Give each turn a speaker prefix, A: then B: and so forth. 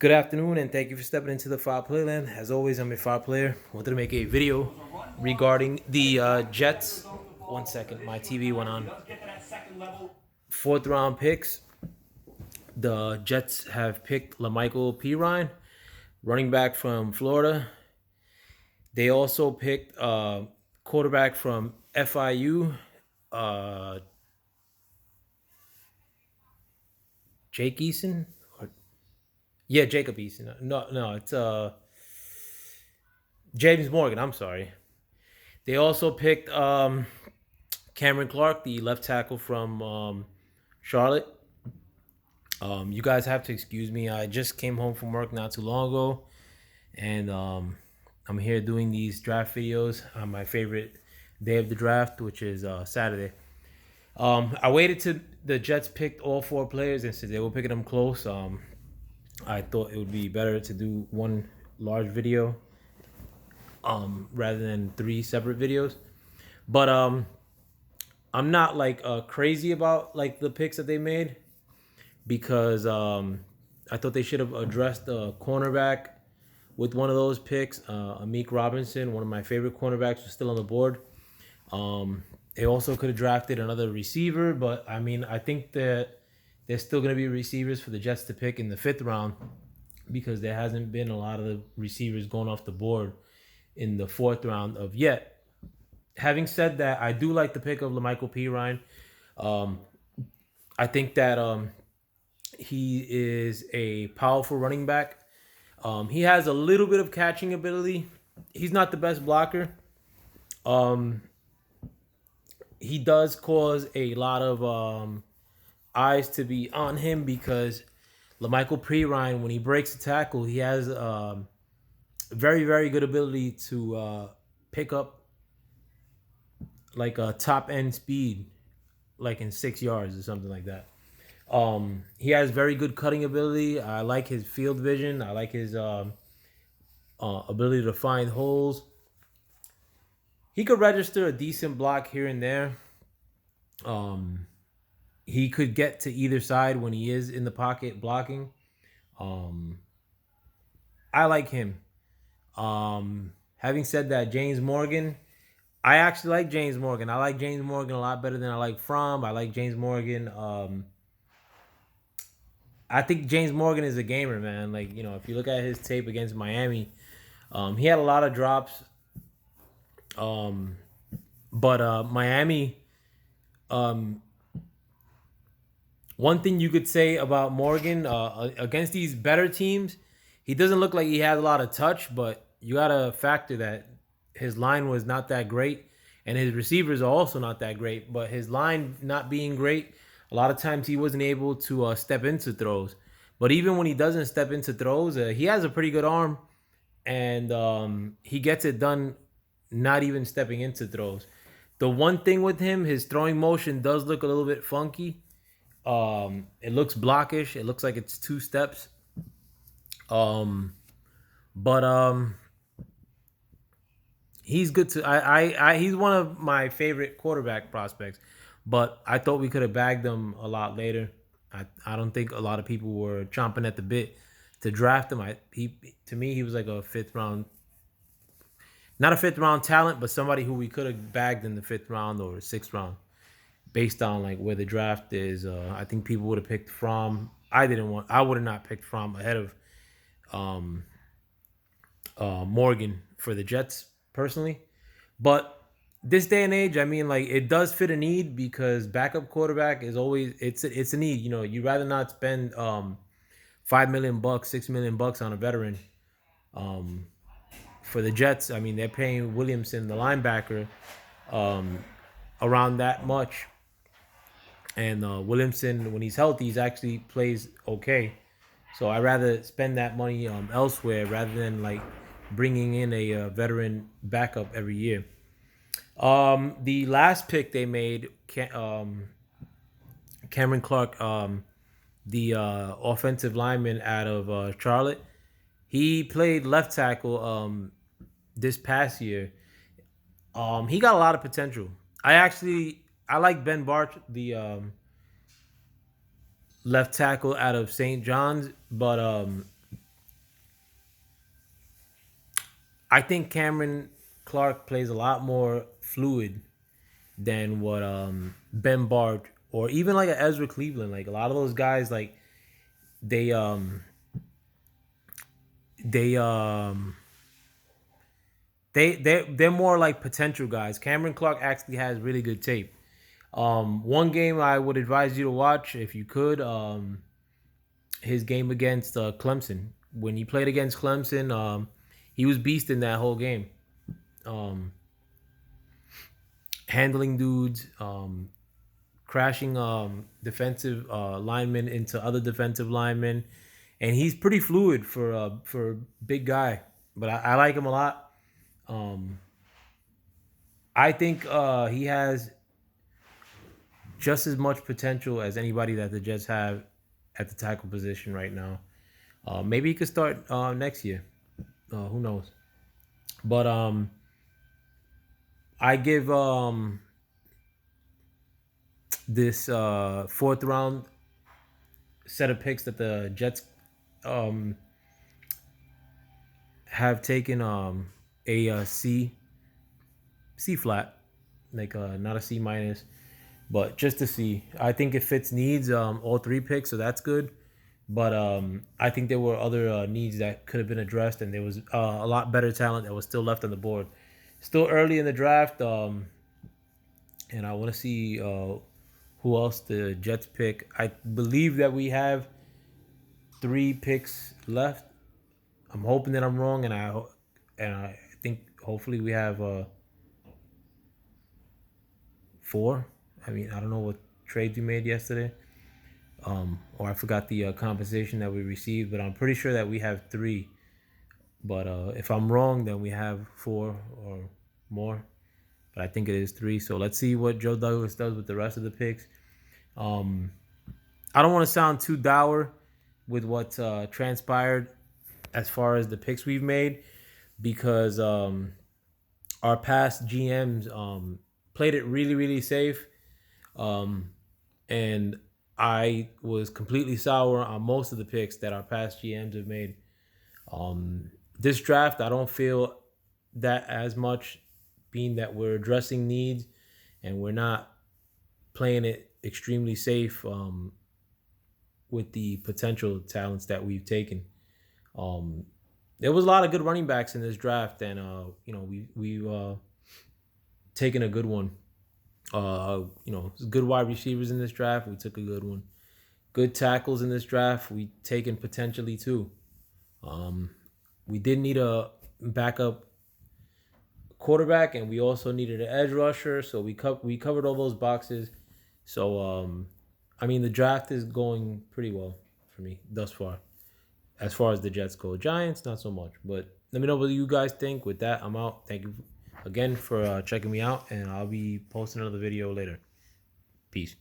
A: Good afternoon, and thank you for stepping into the Fire Playland. As always, I'm a Fire Player. Wanted to make a video regarding the Jets. One second, my TV went on. Fourth round picks. The Jets have picked Lamical Perine, running back from Florida. They also picked quarterback from FIU, uh, Jake Eason. Yeah, Jacob Eason. No, it's James Morgan. I'm sorry. They also picked Cameron Clark, the left tackle from Charlotte. You guys have to excuse me. I just came home from work not too long ago, and I'm here doing these draft videos on my favorite day of the draft, which is Saturday. I waited till the Jets picked all four players, and since they were picking them close, I thought it would be better to do one large video rather than three separate videos. But I'm not like crazy about like the picks that they made because I thought they should have addressed the cornerback with one of those picks. Amik Robinson, one of my favorite cornerbacks, was still on the board. They also could have drafted another receiver, but I mean, I think that there's still going to be receivers for the Jets to pick in the fifth round because there hasn't been a lot of the receivers going off the board in the fourth round of yet. Having said that, I do like the pick of Lamical Perine. I think that he is a powerful running back. He has a little bit of catching ability. He's not the best blocker. He does cause a lot of eyes to be on him because Lamical Perine, when he breaks a tackle, he has very, very good ability to pick up like a top end speed, like in 6 yards or something like that. He has very good cutting ability. I like his field vision. I like his ability to find holes. He could register a decent block here and there. He could get to either side when he is in the pocket blocking. Um, I like him. Having said that, James Morgan, I actually like James Morgan. I like James Morgan a lot better than I like Fromm. I like James Morgan. I think James Morgan is a gamer, man. Like, if you look at his tape against Miami, he had a lot of drops. But Miami, one thing you could say about Morgan against these better teams, he doesn't look like he has a lot of touch, but you got to factor that his line was not that great, and his receivers are also not that great. But his line not being great, a lot of times he wasn't able to step into throws. But even when he doesn't step into throws, he has a pretty good arm, and he gets it done not even stepping into throws. The one thing with him, his throwing motion does look a little bit funky. It looks blockish. It looks like it's two steps. Um, but he's good to. He's one of my favorite quarterback prospects. But I thought we could have bagged him a lot later. I don't think a lot of people were chomping at the bit to draft him. To me he was like a fifth round, not a fifth round talent, but somebody who we could have bagged in the fifth round or sixth round, based on like where the draft is. I think people would have picked Fromm. I would have not picked Fromm ahead of Morgan for the Jets personally. But this day and age, I mean, like it does fit a need because backup quarterback is always it's a need. You'd rather not spend $5 million, $6 million on a veteran. For the Jets, I mean, they're paying Williamson, the linebacker, around that much. And Williamson, when he's healthy, he's actually plays okay. So I'd rather spend that money elsewhere rather than like bringing in a veteran backup every year. The last pick they made, Cameron Clark, the offensive lineman out of Charlotte, he played left tackle this past year. He got a lot of potential. I like Ben Barch, the left tackle out of St. John's, but I think Cameron Clark plays a lot more fluid than what Ben Bard or even like a Ezra Cleveland. Like a lot of those guys, like they um they um they're more like potential guys. Cameron Clark actually has really good tape. One game I would advise you to watch if you could. His game against Clemson. When he played against Clemson, he was beast in that whole game. Um, Handling dudes, crashing defensive linemen into other defensive linemen, and he's pretty fluid for a big guy. But I like him a lot. Um, I think he has just as much potential as anybody that the Jets have at the tackle position right now. Maybe he could start next year. Who knows? But I give this fourth round set of picks that the Jets um, have taken a C flat, like not a C minus, but just a C. I think it fits needs all three picks, so that's good. But I think there were other needs that could have been addressed, and there was a lot better talent that was still left on the board. Still early in the draft, and I want to see who else the Jets pick. I believe that we have three picks left. I'm hoping that I'm wrong, and I think hopefully we have four. I mean, I don't know what trades we made yesterday, or I forgot the compensation that we received, but I'm pretty sure that we have three. But if I'm wrong, then we have four or more. But I think it is three. So let's see what Joe Douglas does with the rest of the picks. Um, I don't want to sound too dour with what transpired as far as the picks we've made because our past GMs played it really, really safe. Um, and I was completely sour on most of the picks that our past GMs have made. This draft, I don't feel that as much, being that we're addressing needs and we're not playing it extremely safe with the potential talents that we've taken. Um, there was a lot of good running backs in this draft, and we've taken a good one. Good wide receivers in this draft. We took a good one. Good tackles in this draft. We taken potentially too. Um, we did need a backup quarterback, and we also needed an edge rusher. So we covered all those boxes. So I mean, the draft is going pretty well for me thus far. As far as the Jets go, Giants not so much. But let me know what you guys think. With that, I'm out. Thank you again for checking me out, and I'll be posting another video later. Peace.